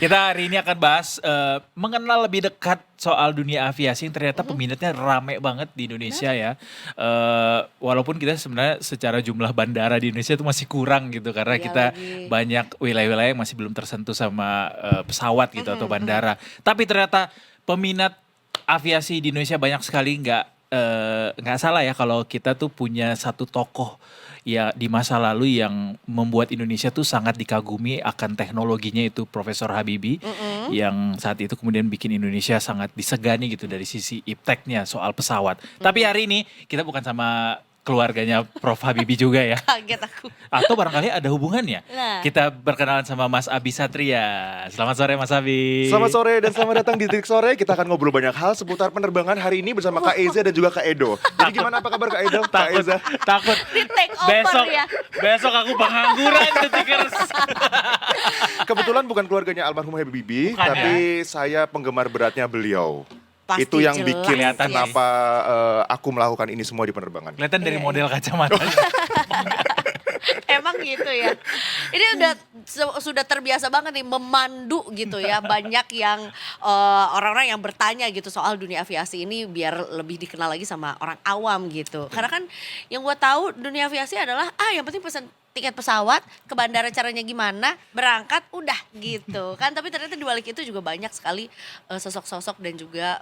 Kita hari ini akan bahas mengenal lebih dekat soal dunia aviasi yang ternyata peminatnya rame banget di Indonesia ya. Walaupun kita sebenarnya secara jumlah bandara di Indonesia itu masih kurang gitu karena Iya kita lagi. banyak wilayah-wilayah yang masih belum tersentuh sama pesawat gitu atau bandara. Tapi ternyata peminat aviasi di Indonesia banyak sekali nggak salah ya kalau kita tuh punya satu tokoh ya di masa lalu yang membuat Indonesia tuh sangat dikagumi akan teknologinya itu Profesor Habibie yang saat itu kemudian bikin Indonesia sangat disegani gitu dari sisi ipteknya soal pesawat. Tapi hari ini kita bukan sama keluarganya Prof Habibie juga ya. Kaget aku. Atau barangkali ada hubungannya. Nah. Kita berkenalan sama Mas Abi Satria. Selamat sore Mas Abi. Selamat sore dan selamat datang di Titik Sore. Kita akan ngobrol banyak hal seputar penerbangan hari ini bersama Kak Eza dan juga Kak Edo. Jadi gimana apa kabar Kak Edo? Kak Takut, Eza? takut. Di take over Besok, ya. besok aku pengangguran Detikers. Kebetulan bukan keluarganya almarhum Habibie, Bukan, tapi saya penggemar beratnya beliau. Pasti Itu yang jelas bikin ya. kenapa aku melakukan ini semua di penerbangan. Kelihatan dari Iya, model kacamatanya. Emang gitu ya. Ini udah sudah terbiasa banget nih memandu gitu ya. Banyak yang orang-orang yang bertanya gitu soal dunia aviasi ini biar lebih dikenal lagi sama orang awam gitu. Karena kan yang gue tahu dunia aviasi adalah yang penting pesan tiket pesawat, ke bandara caranya gimana, berangkat udah gitu kan. Tapi ternyata di balik itu juga banyak sekali sosok-sosok dan juga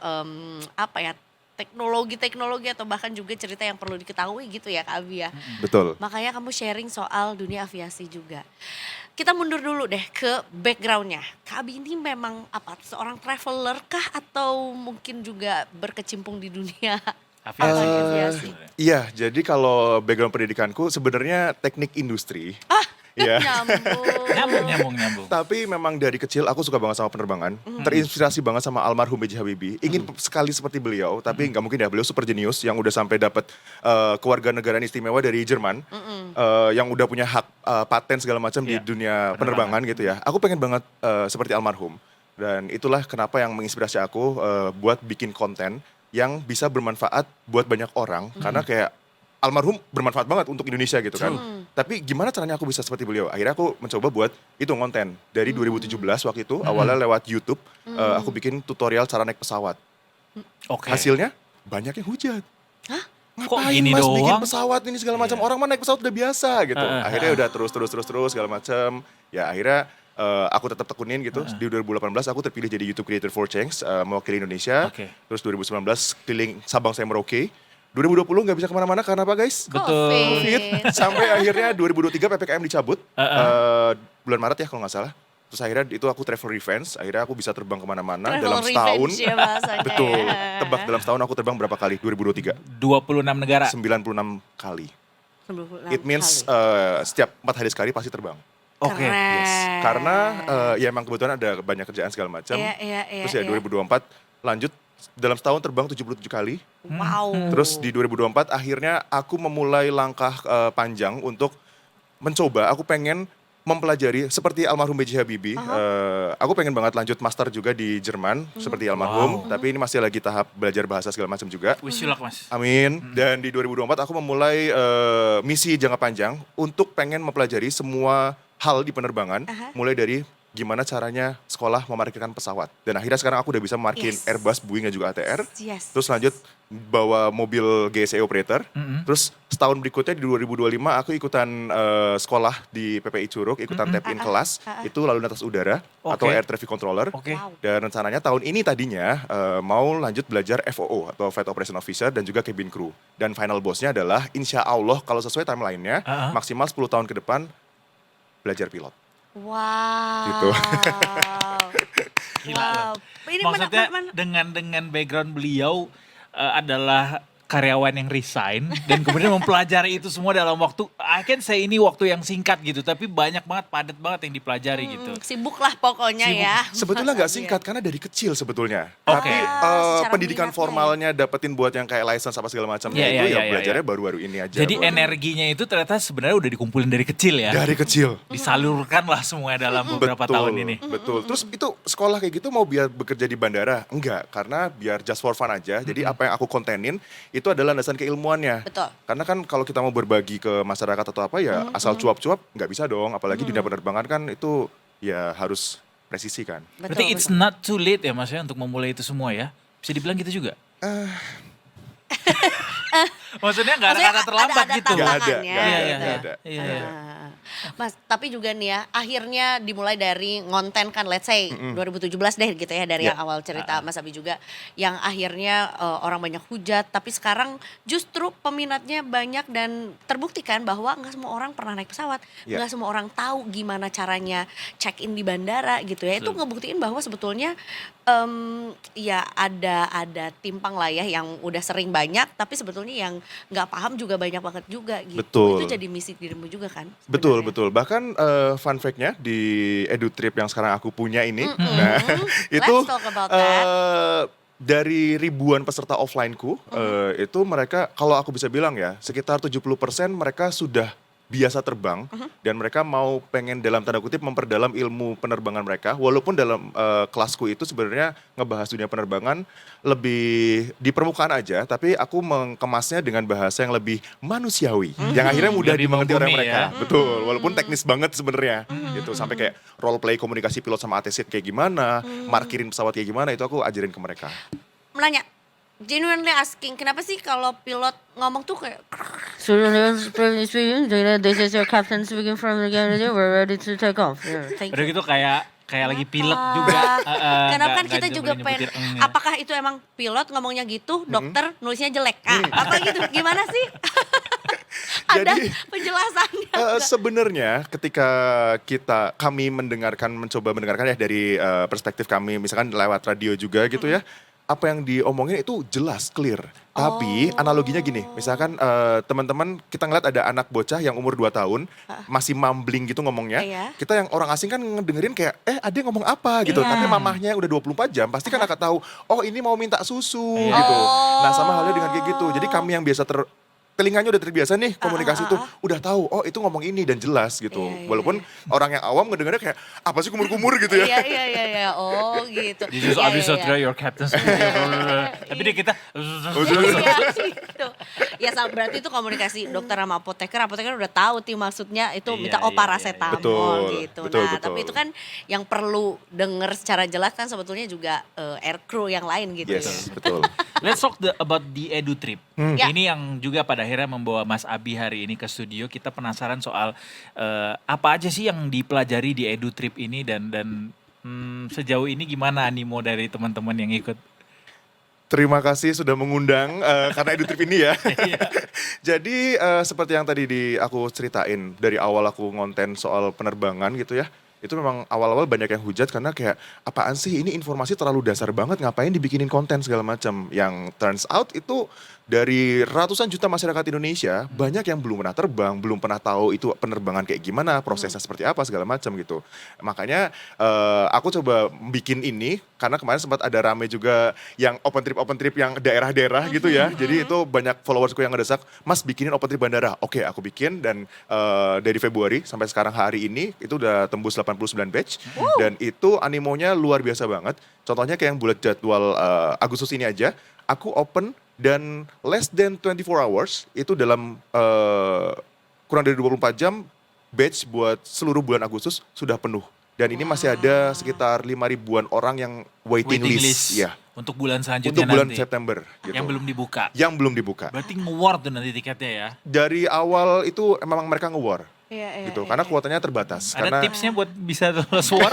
apa ya, teknologi-teknologi atau bahkan juga cerita yang perlu diketahui gitu ya Kak Abi ya. Betul. Makanya kamu sharing soal dunia aviasi juga. Kita mundur dulu deh ke backgroundnya. Kak Abi ini memang apa, seorang traveler kah atau mungkin juga berkecimpung di dunia aviasi? Iya, jadi kalau background pendidikanku sebenarnya teknik industri. Iya. Nyambung. Tapi memang dari kecil aku suka banget sama penerbangan. Terinspirasi banget sama almarhum B.J. Habibie. Ingin sekali seperti beliau, tapi nggak mungkin ya. Beliau super jenius yang udah sampai dapat kewarganegaraan istimewa dari Jerman. Yang udah punya hak paten segala macam di dunia penerbangan gitu ya. Aku pengen banget seperti almarhum. Dan itulah kenapa yang menginspirasi aku buat bikin konten yang bisa bermanfaat buat banyak orang. Karena kayak almarhum bermanfaat banget untuk Indonesia gitu kan. Tapi gimana caranya aku bisa seperti beliau? Akhirnya aku mencoba buat itu konten. Dari 2017 waktu itu awalnya lewat YouTube aku bikin tutorial cara naik pesawat. Oke. Hasilnya banyak yang hujat. Kok Ngapain gini mas bikin doang? pesawat ini segala macam? Orang mah naik pesawat udah biasa gitu. Akhirnya udah terus segala macam. Ya akhirnya aku tetap tekunin gitu. Di 2018 aku terpilih jadi YouTube Creator for Change mewakili Indonesia. Oke. Terus 2019 keliling Sabang sampai Merauke. 2020 nggak bisa kemana-mana karena apa guys? Betul. Covid. Sampai akhirnya 2023 PPKM dicabut. Bulan Maret ya kalau nggak salah. Terus akhirnya itu aku travel revenge. Akhirnya aku bisa terbang kemana-mana dalam setahun. Ya bahasanya, Betul. ya. Tebak dalam setahun aku terbang berapa kali? 2023. 26 negara. 96 kali. 96 It means kali. setiap 4 hari sekali pasti terbang. Oke. Keren. Yes. Karena ya emang kebetulan ada banyak kerjaan segala macam. Iya, Terus ya 2024 lanjut dalam setahun terbang 77 kali. Wow. Terus di 2024 akhirnya aku memulai langkah panjang untuk mencoba. Aku pengen mempelajari seperti almarhum B.J. Habibie. Aku pengen banget lanjut master juga di Jerman seperti almarhum. Tapi ini masih lagi tahap belajar bahasa segala macam juga. Wish you luck Mas. Amin. Dan di 2024 aku memulai misi jangka panjang untuk pengen mempelajari semua hal di penerbangan. Mulai dari gimana caranya sekolah memarkirkan pesawat. Dan akhirnya sekarang aku udah bisa memarkirin Yes. Airbus, Boeing dan juga ATR. Yes. Terus lanjut bawa mobil GSE operator. Terus setahun berikutnya di 2025 aku ikutan sekolah di PPI Curug, ikutan tap-in kelas. Itu lalu lintas udara atau Oke. air traffic controller. Oke. Wow. Dan rencananya tahun ini tadinya mau lanjut belajar FOO atau Flight Operation Officer dan juga cabin crew. Dan final bossnya adalah insya Allah kalau sesuai timeline-nya maksimal 10 tahun ke depan belajar pilot. Wow. Gitu. Gila loh. Ini Maksudnya dengan background beliau adalah karyawan yang resign dan kemudian mempelajari itu semua dalam waktu, I can say ini waktu yang singkat gitu, tapi banyak banget, padat banget yang dipelajari gitu. sibuk lah pokoknya Sibuk. ya. Sebetulnya nggak Mas Abi ya. singkat karena dari kecil sebetulnya. Oke. Tapi Secara pendidikan minatnya formalnya dapetin buat yang kayak license apa segala macamnya Iya, itu iya, ya iya, belajarnya iya. baru-baru ini aja. Jadi energinya itu ternyata sebenarnya udah dikumpulin dari kecil ya. dari kecil. Disalurkan lah semua dalam beberapa tahun ini. Betul. Terus itu sekolah kayak gitu mau biar bekerja di bandara? Enggak, karena biar just for fun aja. Jadi apa yang aku kontenin itu adalah landasan keilmuannya. Betul. Karena kan kalau kita mau berbagi ke masyarakat atau apa ya asal cuap-cuap nggak bisa dong. Apalagi dunia penerbangan kan itu ya harus presisi kan. Berarti it's not too late ya Mas ya untuk memulai itu semua ya? Bisa dibilang gitu juga? Maksudnya nggak ada kata terlambat gitu. tantangannya Nggak ada, gitu. nggak ada. Iya. Mas, tapi juga nih ya, akhirnya dimulai dari ngonten kan, let's say 2017 deh gitu ya, dari Ya. yang awal cerita Mas Abi juga, yang akhirnya orang banyak hujat, tapi sekarang justru peminatnya banyak dan terbuktikan bahwa nggak semua orang pernah naik pesawat, Ya. nggak semua orang tahu gimana caranya check in di bandara gitu ya, itu Betul. ngebuktiin bahwa sebetulnya ya ada timpang lah ya yang udah sering banyak, tapi sebetulnya yang nggak paham juga banyak banget juga gitu. Betul. Itu jadi misi dirimu juga kan? Betul, sebenarnya? betul. Bahkan fun fact-nya di EduTrip yang sekarang aku punya ini, nah itu Let's talk about that. dari ribuan peserta offline-ku, itu mereka, kalau aku bisa bilang ya, sekitar 70% mereka sudah biasa terbang dan mereka mau pengen dalam tanda kutip memperdalam ilmu penerbangan mereka, walaupun dalam kelasku itu sebenarnya ngebahas dunia penerbangan lebih di permukaan aja, tapi aku mengemasnya dengan bahasa yang lebih manusiawi, yang akhirnya mudah Lebih dimengerti oleh membumi mereka. ya. Betul, walaupun teknis banget sebenarnya gitu, sampai kayak role play komunikasi pilot sama ATC kayak gimana, markirin pesawat kayak gimana, itu aku ajarin ke mereka. Menanya, genuinely asking, kenapa sih kalau pilot ngomong tuh kayak this is your captain speaking from the galley, we're ready to take off. Thank Udah you. gitu kayak lagi pilot juga. Kenapa kan nggak kita juga nyebutin pengen, eng-nya. apakah itu emang pilot ngomongnya gitu, dokter nulisnya jelek? Apa gitu, gimana sih? Ada Jadi, penjelasannya. Sebenarnya ketika kami mencoba mendengarkan ya dari perspektif kami, misalkan lewat radio juga gitu ya, apa yang diomongin itu jelas, clear. Tapi analoginya gini, misalkan teman-teman kita ngeliat ada anak bocah yang umur 2 tahun, masih mumbling gitu ngomongnya. Iya. Kita yang orang asing kan ngedengerin kayak, adek ngomong apa gitu. Iya. Tapi mamahnya udah 24 jam, pasti kan akan tahu, oh ini mau minta susu Iya. gitu. Oh. Nah sama halnya dengan kayak gitu. Jadi kami yang biasa telinganya udah terbiasa nih komunikasi itu, udah tahu, oh itu ngomong ini dan jelas gitu. Iya, iya, Walaupun orang yang awam ngedengarnya kayak, apa sih kumur-kumur gitu ya. Iya. Oh gitu. This is Iya, episode iya, 3, your captain. Tapi dia kita. Iya gitu. Ya berarti itu komunikasi dokter sama apoteker udah tahu tuh maksudnya itu Iya, minta iya, paracetamol Betul, gitu. betul, Nah, betul. tapi itu kan yang perlu denger secara jelas kan sebetulnya juga aircrew yang lain gitu Yes, ya. betul. Let's talk about the Edu Trip. Ya. Ini yang juga pada akhirnya membawa Mas Abi hari ini ke studio. Kita penasaran soal apa aja sih yang dipelajari di Edu Trip ini dan sejauh ini gimana animo dari teman-teman yang ikut? Terima kasih sudah mengundang karena EduTrip ini ya. Jadi seperti yang tadi aku ceritain dari awal aku ngonten soal penerbangan gitu ya. Itu memang awal-awal banyak yang hujat karena kayak apaan sih ini informasi terlalu dasar banget, ngapain dibikinin konten segala macam. Yang turns out itu dari ratusan juta masyarakat Indonesia banyak yang belum pernah terbang, belum pernah tahu itu penerbangan kayak gimana, prosesnya seperti apa segala macam gitu. Makanya aku coba bikin ini karena kemarin sempat ada rame juga yang open trip yang daerah-daerah gitu ya. Jadi itu banyak followersku yang ngedesak, "Mas bikinin open trip bandara." Oke, aku bikin dan dari Februari sampai sekarang hari ini itu udah tembus 89 batch dan itu animonya luar biasa banget. Contohnya kayak yang bulat jadwal Agustus ini aja, aku open dan less than 24 hours itu dalam kurang dari 24 jam batch buat seluruh bulan Agustus sudah penuh. Dan ini masih ada sekitar 5.000-an orang yang waiting list. Ya, Untuk bulan selanjutnya untuk bulan nanti. September. Gitu. Yang belum dibuka. Yang belum dibuka. Berarti nge-war tuh nanti tiketnya ya. Dari awal itu memang mereka nge-war. Iya, Gitu, karena kuotanya terbatas. Ada Karena tipsnya buat bisa lolos war?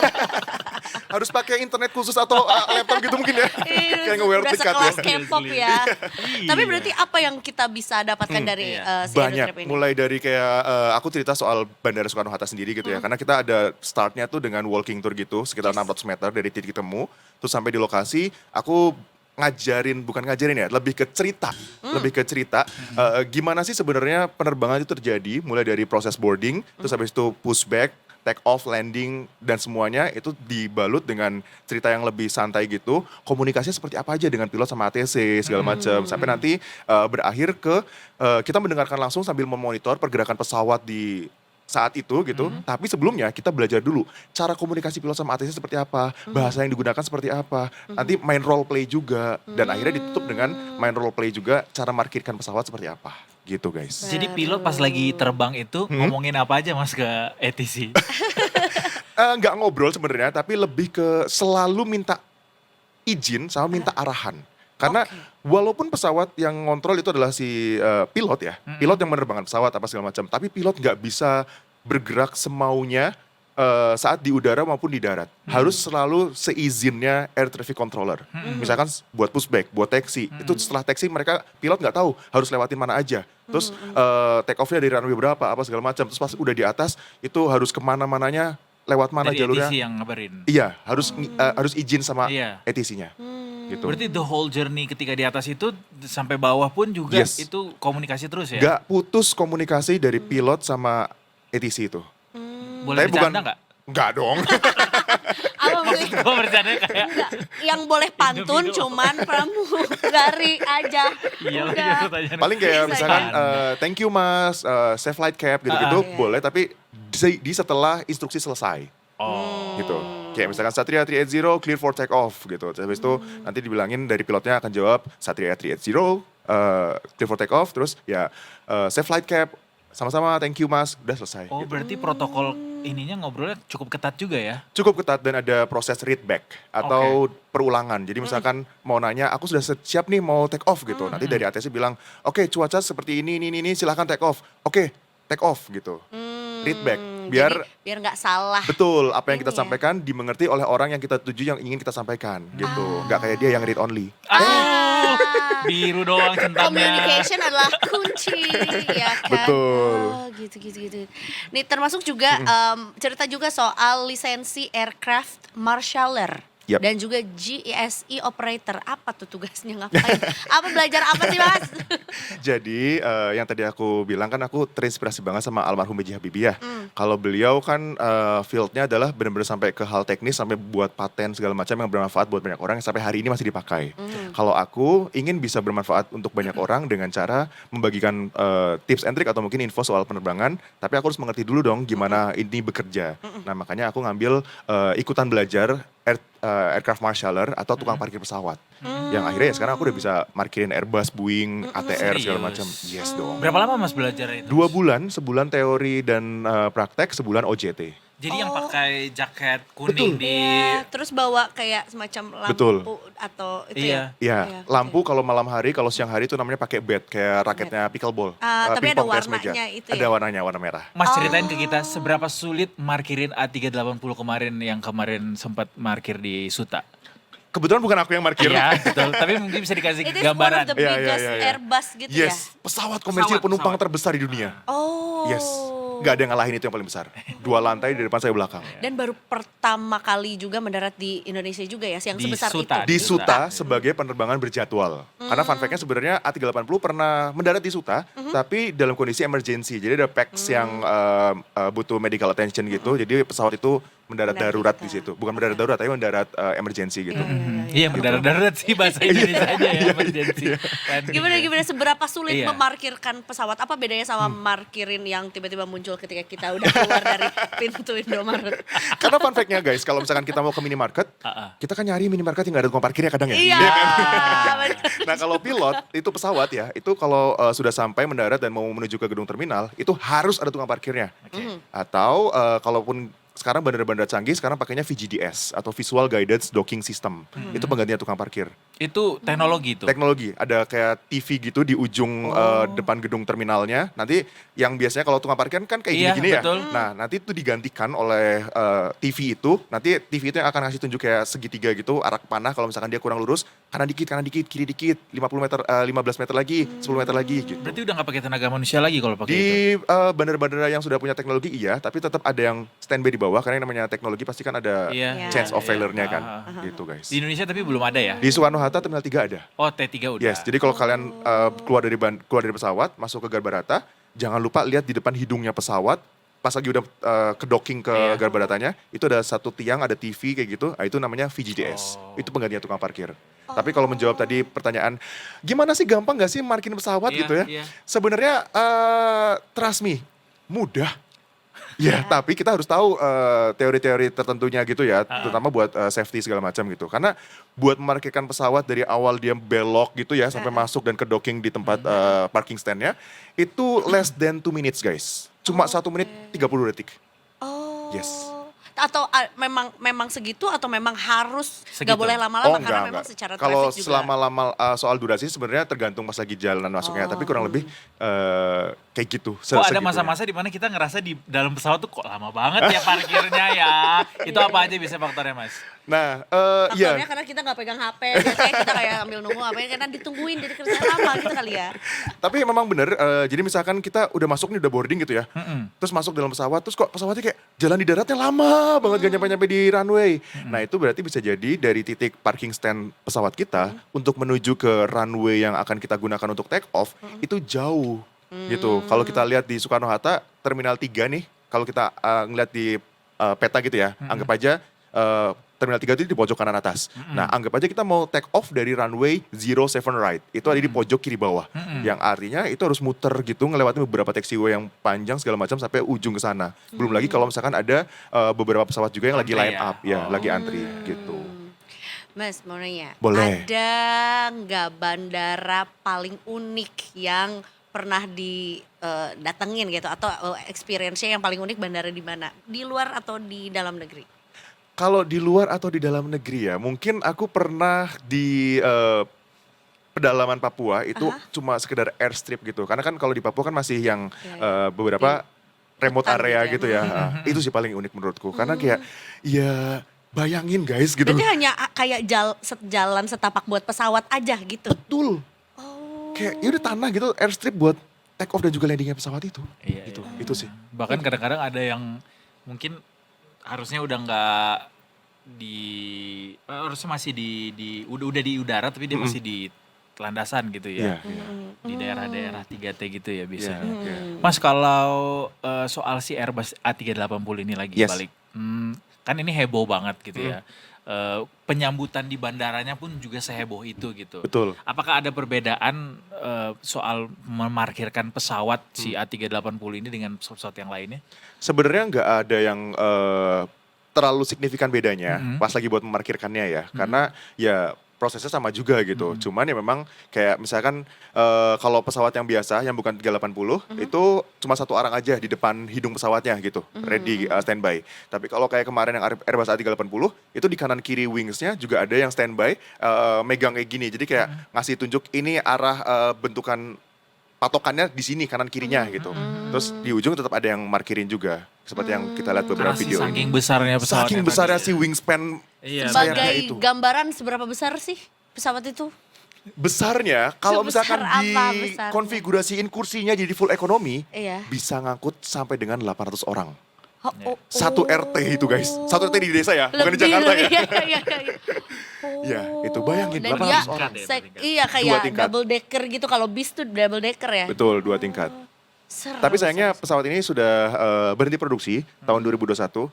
harus pakai internet khusus atau laptop gitu mungkin ya. Kayak nge-wear udah tiket ya. sekelas K-pop ya. Iya. Tapi berarti apa yang kita bisa dapatkan dari iya. si Edu Banyak, Trip ini? mulai dari kayak aku cerita soal Bandara Soekarno-Hatta sendiri gitu ya. Karena kita ada startnya tuh dengan walking tour gitu, sekitar 600 meter dari titik temu. Terus sampai di lokasi, aku bukan ngajarin ya, lebih ke cerita. Gimana sih sebenarnya penerbangan itu terjadi, mulai dari proses boarding, terus habis itu pushback, take off, landing, dan semuanya itu dibalut dengan cerita yang lebih santai gitu. Komunikasinya seperti apa aja dengan pilot sama ATC segala macam. Sampai nanti berakhir ke kita mendengarkan langsung sambil memonitor pergerakan pesawat di saat itu gitu. Tapi sebelumnya kita belajar dulu cara komunikasi pilot sama ATC seperti apa, bahasa yang digunakan seperti apa. Nanti main role play juga dan akhirnya ditutup dengan main role play juga cara markirkan pesawat seperti apa. Gitu guys. Jadi pilot pas lagi terbang itu ngomongin apa aja mas ke ATC? Nggak ngobrol sebenarnya, tapi lebih ke selalu minta izin sama minta arahan. Karena walaupun pesawat yang ngontrol itu adalah si pilot ya, pilot yang menerbangkan pesawat apa segala macam, tapi pilot nggak bisa bergerak semaunya saat di udara maupun di darat. Harus selalu seizinnya air traffic controller. Misalkan buat pushback, buat taxi, itu setelah taxi mereka pilot nggak tahu harus lewatin mana aja. Terus take off-nya dari runway berapa, apa segala macam. Terus pas udah di atas itu harus kemana-mananya, lewat mana Dari jalurnya. ATC yang ngabarin. Iya, harus izin sama Iya. ATC-nya. Gitu. Berarti the whole journey ketika di atas itu sampai bawah pun juga Yes. itu komunikasi terus ya? Gak putus komunikasi dari pilot sama ATC itu. Boleh Tapi bercanda nggak? Enggak dong. Apa Maksud maksudnya? gue bercanda kayak Enggak, yang boleh pantun Indo-Indo. cuman pramugari aja. iya Udah. lagi pertanyaan. Paling kayak Bisa misalkan ya? thank you mas, save flight cap gitu-gitu Iya. boleh, tapi di setelah instruksi selesai Oh. gitu. Kayak misalkan Satria 380 clear for take off gitu. Terus habis itu nanti dibilangin dari pilotnya akan jawab Satria 380 clear for take off, terus ya save flight cap, sama-sama thank you mas, udah selesai. Oh Gitu. berarti protokol ininya ngobrolnya cukup ketat juga ya? Cukup ketat dan ada proses read back atau perulangan. Jadi misalkan mau nanya, aku sudah siap nih mau take off gitu. Nanti dari ATC bilang, oke cuaca seperti ini, silahkan take off. Oke, take off gitu. Read back. Biar nggak salah. Betul, apa yang kita Ini ya. sampaikan dimengerti oleh orang yang kita tuju, yang ingin kita sampaikan gitu. Nggak kayak dia yang read only. Ah, Biru doang centangnya. communication adalah kunci, ya kan? Betul. Oh, gitu. Nih termasuk juga cerita juga soal lisensi aircraft marshaller. Yap. Dan juga GESE operator. Apa tuh tugasnya, ngapain? Apa belajar apa sih mas? Jadi yang tadi aku bilang kan aku terinspirasi banget sama almarhum B.J. Habibie ya. Kalau beliau kan fieldnya adalah benar-benar sampai ke hal teknis, sampai buat paten segala macam yang bermanfaat buat banyak orang yang sampai hari ini masih dipakai. Kalau aku ingin bisa bermanfaat untuk banyak orang dengan cara membagikan tips and trick atau mungkin info soal penerbangan, tapi aku harus mengerti dulu dong gimana ini bekerja. Nah makanya aku ngambil ikutan belajar aircraft marshaller atau tukang parkir pesawat. Yang akhirnya ya sekarang aku udah bisa parkirin Airbus, Boeing, ATR segala Serius? macam. Yes dong. Berapa lama mas belajar itu? 2 bulan, sebulan teori dan praktek, sebulan OJT. Jadi yang pakai jaket Betul. kuning di... Iya, terus bawa kayak semacam lampu Betul. atau itu ya? Iya, Iya, lampu oke. kalau malam hari, kalau siang hari itu namanya pakai bat, kayak raketnya pickleball. Tapi ada pingpong tenis meja. warnanya itu Ada ya? warnanya, warna merah. Mas ceritain ke kita seberapa sulit markirin A380 kemarin yang kemarin sempat markir di Suta. Kebetulan bukan aku yang parkir. Iya betul, tapi mungkin bisa dikasih It is one gambaran. of the Iya, iya, biggest iya, iya. Airbus gitu ya? Yes, pesawat komersil penumpang terbesar di dunia. Oh. Yes, nggak ada yang ngalahin itu yang paling besar. 2 lantai dari depan saya belakang. Dan baru pertama kali juga mendarat di Indonesia juga ya, yang Di sebesar Suta. itu. Di Suta sebagai penerbangan berjadwal. Karena fun fact-nya sebenarnya A380 pernah mendarat di Suta, tapi dalam kondisi emergency. Jadi ada PAX yang butuh medical attention gitu. Jadi pesawat itu mendarat Mendarat darurat di di Suta. situ. Bukan mendarat darurat, tapi mendarat emergency gitu. Iya mendarat-darat sih bahasa Indonesia-nya ya emergency. Landing ya. Gimana seberapa sulit Iya. memarkirkan pesawat? Apa bedanya sama markirin yang tiba-tiba muncul ketika kita udah keluar dari pintu Indomaret? Karena fun fact-nya guys, kalau misalkan kita mau ke minimarket, kita kan nyari minimarket yang nggak ada tukang parkirnya kadang ya. Iya. bener. Nah kalau pilot, itu pesawat ya, itu kalau sudah sampai mendarat dan mau menuju ke gedung terminal, itu harus ada tukang parkirnya. Atau kalaupun sekarang bandara-bandara canggih, sekarang pakainya VGDS atau Visual Guided Docking System. Itu penggantinya tukang parkir. Itu teknologi tuh. Teknologi, ada kayak TV gitu di ujung depan gedung terminalnya. Nanti yang biasanya kalau tukang parkir kan kayak Iya, gini-gini ya. betul. Nah nanti itu digantikan oleh TV itu. Nanti TV itu yang akan ngasih tunjuk kayak segitiga gitu, arah panah kalau misalkan dia kurang lurus. Kanan dikit, kiri dikit, 50 meter, 15 meter lagi, 10 meter lagi gitu. Berarti udah gak pakai tenaga manusia lagi kalau pakai itu. Di bandara-bandara yang sudah punya teknologi iya, tapi tetap ada yang standby di bawah karena yang namanya teknologi pasti kan ada Iya. chance of Iya. failure-nya kan. Ah. Gitu guys. Di Indonesia tapi belum ada ya? Di Soekarno-Hatta Terminal 3 ada. Oh T3 udah. Yes, jadi kalau kalian keluar dari pesawat, masuk ke Garbarata, jangan lupa lihat di depan hidungnya pesawat, pas lagi udah ke docking ke Iya. Garbaratanya, itu ada satu tiang, ada TV kayak gitu, itu namanya VGDS. Oh. Itu penggantinya tukang parkir. Tapi kalau menjawab tadi pertanyaan, gimana sih gampang gak sih markirin pesawat Iya, gitu ya? iya. Sebenarnya trust me, mudah. Ya, tapi kita harus tahu teori-teori tertentunya gitu ya, terutama buat safety segala macam gitu. Karena buat memarkirkan pesawat dari awal dia belok gitu ya, sampai masuk dan ke docking di tempat parking stand-nya, itu less than 2 minutes guys. Cuma 1 menit 30 detik. Oh. Yes. Atau memang segitu atau memang harus Segitu. nggak boleh lama-lama karena memang secara Kalau traffic juga. selama-lama soal durasi sebenarnya tergantung pas lagi jalan masuknya, tapi kurang lebih kayak gitu. Kok ada segitunya. masa-masa di mana kita ngerasa di dalam pesawat tuh kok lama banget ya parkirnya ya. Itu apa aja bisa faktornya Mas? Nah, Faktornya iya. karena kita nggak pegang HP, biasanya kita kayak ambil nunggu apa karena ditungguin jadi kerja lama gitu kali ya. Tapi memang bener, jadi misalkan kita udah masuk nih, udah boarding gitu ya. Terus masuk dalam pesawat, terus kok pesawatnya kayak jalan di daratnya lama banget gak nyampe-nyampe di runway. Nah itu berarti bisa jadi dari titik parking stand pesawat kita untuk menuju ke runway yang akan kita gunakan untuk take off, itu jauh gitu. Kalau kita lihat di Soekarno-Hatta, Terminal 3 nih, kalau kita ngeliat di peta gitu ya, anggap aja Terminal 3 itu di pojok kanan atas. Nah, anggap aja kita mau take off dari runway 07 right. Itu ada di pojok kiri bawah. Yang artinya itu harus muter gitu, ngelewati beberapa taxiway yang panjang segala macam sampai ujung ke sana. Belum lagi kalau misalkan ada beberapa pesawat juga yang lagi Antri line ya? up, ya, lagi antri gitu. Mas mau nanya, Boleh. ada nggak bandara paling unik yang pernah didatengin gitu atau experience-nya yang paling unik bandara di mana? Di luar atau di dalam negeri? Kalau di luar atau di dalam negeri ya, mungkin aku pernah di pedalaman Papua itu cuma sekedar airstrip gitu. Karena kan kalau di Papua kan masih yang beberapa remote hutan area gitu gitu ya. Itu sih paling unik menurutku. Karena kayak ya bayangin guys gitu. Berarti hanya kayak jalan setapak buat pesawat aja gitu? Betul. Oh. Kayak ya udah tanah gitu, airstrip buat take off dan juga landingnya pesawat itu. Iya, Gitu. iya. Itu sih. Bahkan kadang-kadang ada yang mungkin harusnya udah nggak harusnya masih udah di udara tapi dia masih di landasan gitu Iya, ya. iya. Di daerah-daerah 3T gitu ya biasanya. Iya. Mas kalau soal si Airbus A380 ini lagi Yes. balik. Kan ini heboh banget gitu ya. Penyambutan di bandaranya pun juga seheboh itu gitu. Betul. Apakah ada perbedaan soal memarkirkan pesawat si A380 ini dengan pesawat yang lainnya? Sebenarnya nggak ada yang terlalu signifikan bedanya pas lagi buat memarkirkannya ya. Karena ya prosesnya sama juga gitu. Cuman ya memang kayak misalkan kalau pesawat yang biasa yang bukan 380 itu cuma satu orang aja di depan hidung pesawatnya gitu. Ready standby. Tapi kalau kayak kemarin yang Airbus A380 itu di kanan kiri wingsnya juga ada yang standby megang kayak gini. Jadi kayak ngasih tunjuk ini arah bentukan patokannya di sini kanan kirinya gitu. Terus di ujung tetap ada yang markirin juga. Seperti yang kita lihat beberapa Karena video saking ini. besarnya pesawatnya. Saking besarnya si wingspan Iya, sayapnya Sebagai itu. gambaran seberapa besar sih pesawat itu? Besarnya kalau Sebesar misalkan apa besarnya? dikonfigurasiin kursinya jadi full ekonomi, Iya. bisa ngangkut sampai dengan 800 orang. Satu Satu RT itu guys. Satu RT di desa ya, bukan di Lebih, Jakarta ya. Iya. Ya, itu bayangin, Dan 800 dia orang. iya Dua kayak tingkat. double decker gitu. Kalau bis tuh double decker ya. Betul, 2 tingkat. Seru, Tapi sayangnya seru. pesawat ini sudah berhenti produksi tahun 2021.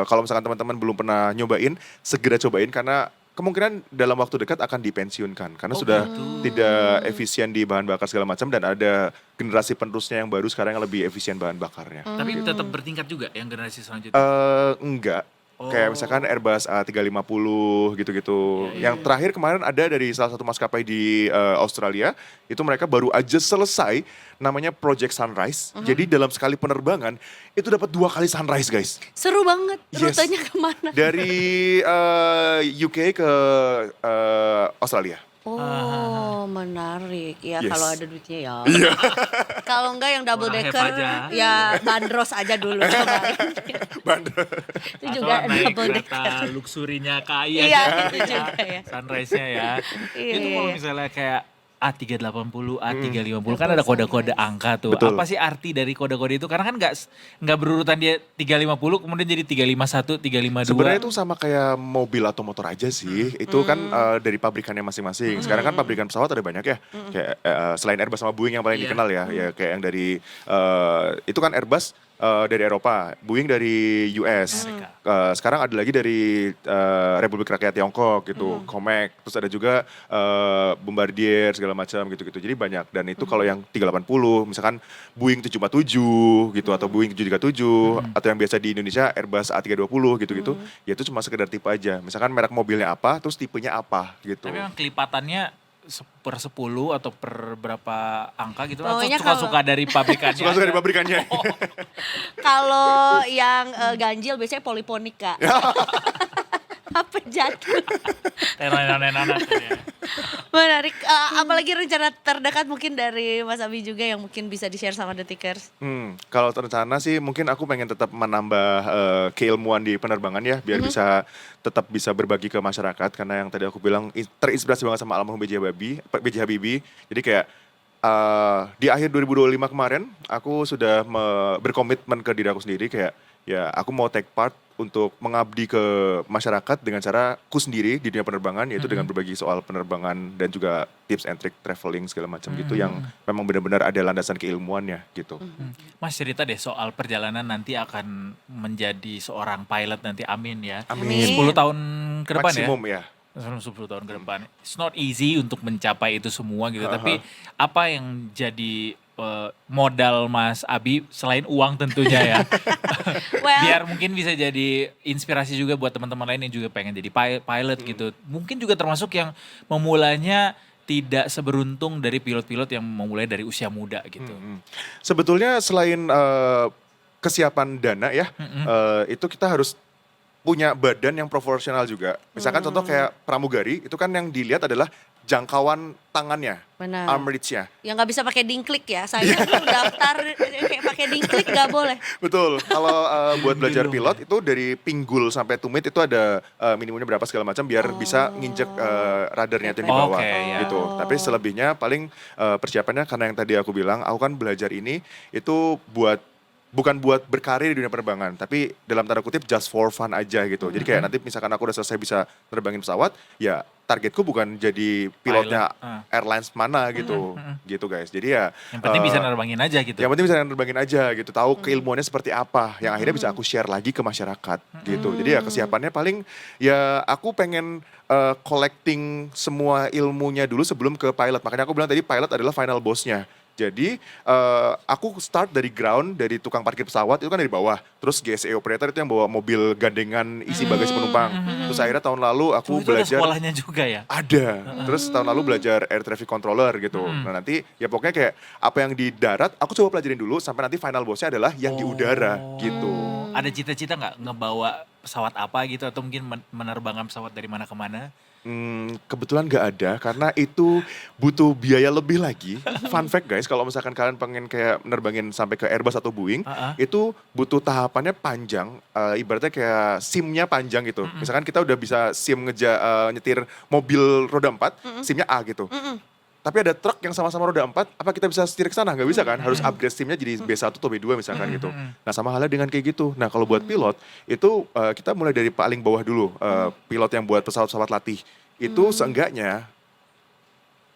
Kalau misalkan teman-teman belum pernah nyobain, segera cobain karena kemungkinan dalam waktu dekat akan dipensiunkan karena sudah tidak efisien di bahan bakar segala macam dan ada generasi penerusnya yang baru sekarang yang lebih efisien bahan bakarnya. Tapi tetap bertingkat juga yang generasi selanjutnya. Enggak. Oh. Kayak misalkan Airbus A350 gitu-gitu. Iya, Yang terakhir kemarin ada dari salah satu maskapai di Australia, itu mereka baru aja selesai namanya Project Sunrise. Jadi dalam sekali penerbangan itu dapat 2 kali sunrise, guys. Seru banget. Yes. Rutenya kemana? Dari UK ke Australia. Oh, menarik. Ya Yes. kalau ada duitnya ya. Kalau enggak yang double Murah decker aja. ya bandros aja dulu coba. Bandar. Itu juga Atau naik double kereta decker. luxurinya KAI Iya, aja. itu juga ya. Sunrise-nya ya. Iya, Itu iya, kalau iya. misalnya kayak A380, A350 kan ada kode-kode angka tuh. Betul. Apa sih arti dari kode-kode itu? Karena kan nggak berurutan dia 350 kemudian jadi 351, 352. Sebenarnya itu sama kayak mobil atau motor aja sih. Itu kan dari pabrikannya masing-masing. Sekarang kan pabrikan pesawat ada banyak ya. Kayak selain Airbus sama Boeing yang paling Iya. dikenal ya. Ya kayak yang dari itu kan Airbus dari Eropa, Boeing dari US. Sekarang ada lagi dari Republik Rakyat Tiongkok gitu, Comac. Terus ada juga Bombardier segala macam gitu-gitu. Jadi banyak. Dan itu kalau yang 380, misalkan Boeing 747 gitu atau Boeing 737 atau yang biasa di Indonesia Airbus A320 gitu-gitu. Ya itu cuma sekedar tipe aja. Misalkan merek mobilnya apa, terus tipenya apa gitu. Tapi memang kelipatannya per 10 atau per berapa angka gitu atau Pokoknya suka-suka dari pabrikannya? Suka-suka di pabrikannya. Kalau yang ganjil biasanya poliponika. Apa jatuh? Enak-enak ya. Menarik. Apalagi rencana terdekat mungkin dari Mas Abi juga yang mungkin bisa di-share sama Detikers. Kalau rencana sih mungkin aku pengen tetap menambah keilmuan di penerbangan ya, biar tetap bisa berbagi ke masyarakat, karena yang tadi aku bilang terinspirasi banget sama almarhum B.J. Habibie. Jadi kayak di akhir 2025 kemarin aku sudah berkomitmen ke diri aku sendiri kayak ya aku mau take part untuk mengabdi ke masyarakat dengan caraku sendiri di dunia penerbangan, yaitu dengan berbagi soal penerbangan dan juga tips and trick traveling segala macam gitu yang memang benar-benar ada landasan keilmuannya gitu. Mas cerita deh soal perjalanan nanti akan menjadi seorang pilot nanti, amin ya. Amin. 10 tahun ke depan Maksimum ya. 10 tahun ke depan. It's not easy untuk mencapai itu semua gitu. Tapi apa yang jadi modal Mas Abi selain uang tentunya ya? Well, Biar mungkin bisa jadi inspirasi juga buat teman-teman lain yang juga pengen jadi pilot gitu. Mungkin juga termasuk yang memulainya tidak seberuntung dari pilot-pilot yang memulai dari usia muda gitu. Sebetulnya selain kesiapan dana ya, itu kita harus punya badan yang proporsional juga. Misalkan contoh kayak pramugari, itu kan yang dilihat adalah jangkauan tangannya, benar. arm reach-nya. Yang nggak bisa pakai dingklik ya. Saya tuh daftar kayak pakai dingklik nggak boleh. Betul. Kalau buat belajar pilot itu dari pinggul sampai tumit itu ada minimumnya berapa segala macam biar bisa nginjek radarnya itu yang di bawah Oke, ya. gitu. Tapi selebihnya paling persiapannya karena yang tadi aku bilang, aku kan belajar ini itu bukan buat berkarir di dunia penerbangan, tapi dalam tanda kutip just for fun aja gitu. Jadi kayak nanti misalkan aku udah selesai bisa nerbangin pesawat, ya targetku bukan jadi pilotnya airlines mana gitu, gitu guys. Jadi ya Yang penting bisa nerbangin aja gitu. yang penting bisa nerbangin aja gitu, tahu keilmuannya seperti apa, yang akhirnya bisa aku share lagi ke masyarakat gitu. Jadi ya kesiapannya paling ya aku pengen collecting semua ilmunya dulu sebelum ke pilot. Makanya aku bilang tadi pilot adalah final boss-nya. Jadi aku start dari ground, dari tukang parkir pesawat itu kan dari bawah. Terus GSE operator itu yang bawa mobil gandengan isi bagasi penumpang. Terus akhirnya tahun lalu aku Itu ada belajar. sekolahnya juga ya? Ada. Terus tahun lalu belajar air traffic controller gitu. Nah nanti ya pokoknya kayak apa yang di darat aku coba pelajarin dulu sampai nanti final bossnya adalah yang di udara gitu. Ada cita-cita nggak ngebawa pesawat apa gitu atau mungkin menerbangkan pesawat dari mana ke mana? Kebetulan nggak ada karena itu butuh biaya lebih lagi. Fun fact guys, kalau misalkan kalian pengen kayak menerbangin sampai ke Airbus atau Boeing, itu butuh tahapannya panjang. Ibaratnya kayak SIM-nya panjang gitu. Misalkan kita udah bisa SIM nyetir mobil roda 4, SIM-nya A gitu. Tapi ada truk yang sama-sama roda 4, apa kita bisa setir ke sana? Nggak bisa kan? Harus upgrade SIM-nya jadi B1 atau B2 misalkan gitu. Nah sama halnya dengan kayak gitu. Nah kalau buat pilot, itu kita mulai dari paling bawah dulu. Pilot yang buat pesawat-pesawat latih. Itu seenggaknya,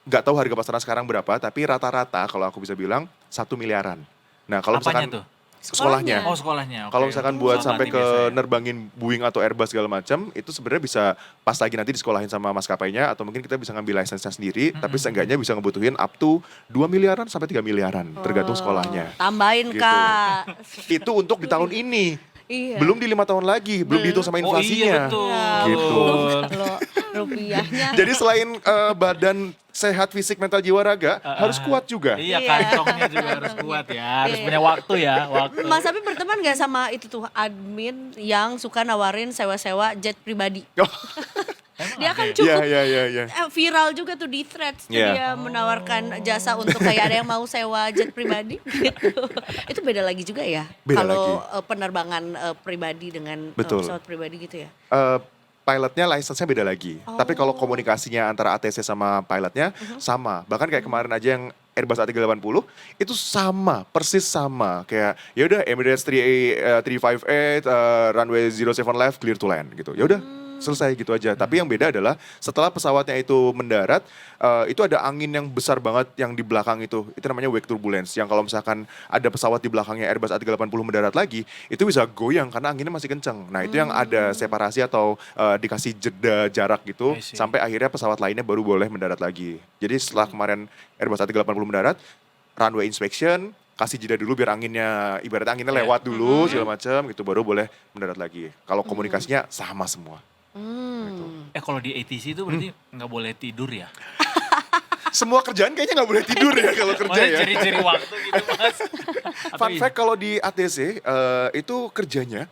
nggak tahu harga pasaran sekarang berapa, tapi rata-rata kalau aku bisa bilang 1 miliaran. Nah kalau Apanya misalkan tuh? sekolahnya. Oh sekolahnya. Kalau Oke. misalkan buat Pesawat sampai latih ke biasa ya. nerbangin Boeing atau Airbus segala macam, itu sebenarnya bisa pas lagi nanti disekolahin sama maskapainya atau mungkin kita bisa ngambil lisensinya sendiri, tapi seenggaknya bisa ngebutuhin up to 2 miliaran sampai 3 miliaran, tergantung sekolahnya. Tambahin Gitu. Kak. Itu untuk di tahun ini. Iya. Belum di 5 tahun lagi, belum dihitung sama Oh inflasinya. iya betul. Gitu. Kalau rupiahnya. Jadi selain badan sehat fisik mental jiwa raga, harus kuat juga. Iya, Iya. kantongnya juga harus kuat ya. Harus punya waktu ya. Waktu. Mas Abi berteman gak sama itu tuh admin yang suka nawarin sewa-sewa jet pribadi? Dia kan cukup Iya. viral juga tuh di Threads tuh Iya. dia menawarkan jasa untuk kayak ada yang mau sewa jet pribadi gitu. Itu beda lagi juga ya Beda kalau penerbangan pribadi dengan Betul. pesawat pribadi gitu ya. Pilotnya license-nya beda lagi. Tapi kalau komunikasinya antara ATC sama pilotnya sama. Bahkan kayak kemarin aja yang Airbus A380 itu sama, persis sama. Kayak ya udah Emirates 358 runway 07 left clear to land gitu. Ya udah selesai gitu aja. Tapi yang beda adalah setelah pesawatnya itu mendarat, itu ada angin yang besar banget yang di belakang itu. Itu namanya wake turbulence. Yang kalau misalkan ada pesawat di belakangnya Airbus A380 mendarat lagi, itu bisa goyang karena anginnya masih kenceng. Nah itu yang ada separasi atau dikasih jeda jarak gitu, I see. sampai akhirnya pesawat lainnya baru boleh mendarat lagi. Jadi setelah kemarin Airbus A380 mendarat, runway inspection, kasih jeda dulu biar anginnya, ibaratnya anginnya lewat dulu segala macam gitu, baru boleh mendarat lagi. Kalau komunikasinya sama semua. Kalau di ATC itu berarti nggak boleh tidur ya? Semua kerjaan kayaknya nggak boleh tidur ya kalau kerja Maksudnya ya. ciri-ciri waktu gitu mas. Atau Fun fact kalau di ATC itu kerjanya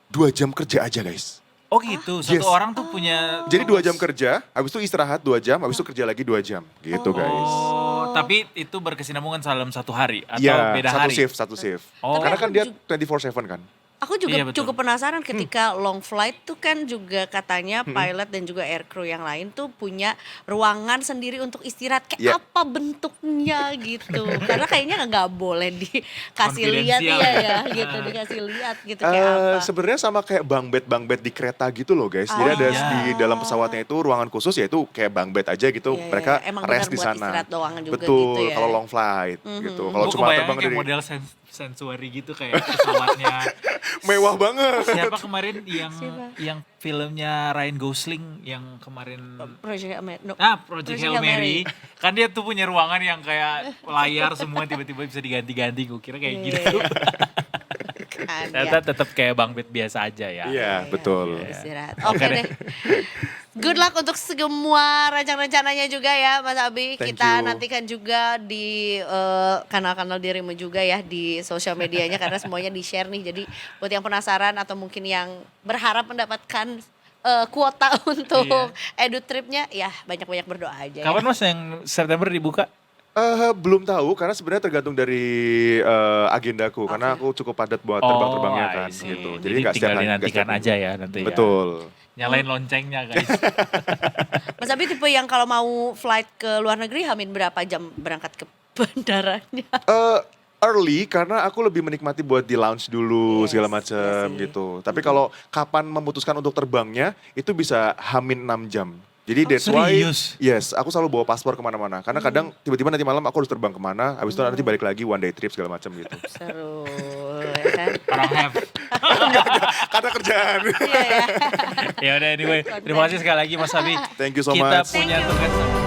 2 jam kerja aja guys. Oh gitu, satu Yes. orang tuh punya. Jadi 2 jam kerja, habis itu istirahat 2 jam, habis itu kerja lagi 2 jam. Gitu guys. Oh, tapi itu berkesinambungan dalam satu hari atau Iya, beda satu hari? satu shift. Oh. Karena kan dia 24/7 kan. Aku juga Iya, betul. cukup penasaran ketika long flight tuh kan juga katanya pilot dan juga aircrew yang lain tuh punya ruangan sendiri untuk istirahat. Kayak Iya. apa bentuknya gitu. Karena kayaknya nggak boleh dikasih lihat Konfidensial. iya ya gitu, dikasih lihat gitu kayak apa. Sebenarnya sama kayak bunk bed di kereta gitu loh guys. Jadi ada iya. di dalam pesawatnya itu ruangan khusus yaitu kayak bunk bed aja gitu. Iya, Mereka iya. Emang rest benar di buat sana. istirahat doang juga Betul, gitu ya. kalau long flight gitu. Kalau Gue cuma kebayang terbang kayak dari model sensuary gitu kayak pesawatnya. mewah banget. Siapa kemarin yang Siapa? yang filmnya Ryan Gosling yang kemarin Project Amer- no. Project Hail Mary. Kan dia tuh punya ruangan yang kayak layar semua tiba-tiba bisa diganti-ganti. Gue kira kayak Iya, gitu. Kan, Ternyata ya. tetap kayak bunk bed biasa aja ya. Iya, betul. Istirahat. Oke Oke deh. deh. Good luck untuk semua rencana-rencananya juga ya Mas Abi. Thank Kita you. nantikan juga di kanal-kanal dirimu juga ya di sosial medianya karena semuanya di-share nih. Jadi buat yang penasaran atau mungkin yang berharap mendapatkan kuota untuk edu tripnya ya banyak-banyak berdoa aja Kapan ya. mas yang September dibuka? Belum tahu karena sebenarnya tergantung dari agendaku karena aku cukup padat buat terbang-terbangnya kan I see. gitu. Jadi nggak setiap tinggal hari- nggak dinantikan setiap aja minggu. ya nanti. ya. Betul. Nyalain loncengnya guys. Mas Abi tipe yang kalau mau flight ke luar negeri hamin berapa jam berangkat ke bandaranya? Early karena aku lebih menikmati buat di lounge dulu Yes, segala iya macam sih. gitu. Tapi kalau kapan memutuskan untuk terbangnya itu bisa hamin 6 jam. Jadi that's why, serius? yes, aku selalu bawa paspor kemana-mana. Karena kadang tiba-tiba nanti malam aku harus terbang kemana, habis itu nanti balik lagi one day trip segala macam gitu. Seru ya kan? Orang have. Karena kerjaan. Iya ya. Ya udah anyway, terima kasih sekali lagi Mas Abi. Thank you so Kita much. punya Thank you. tugas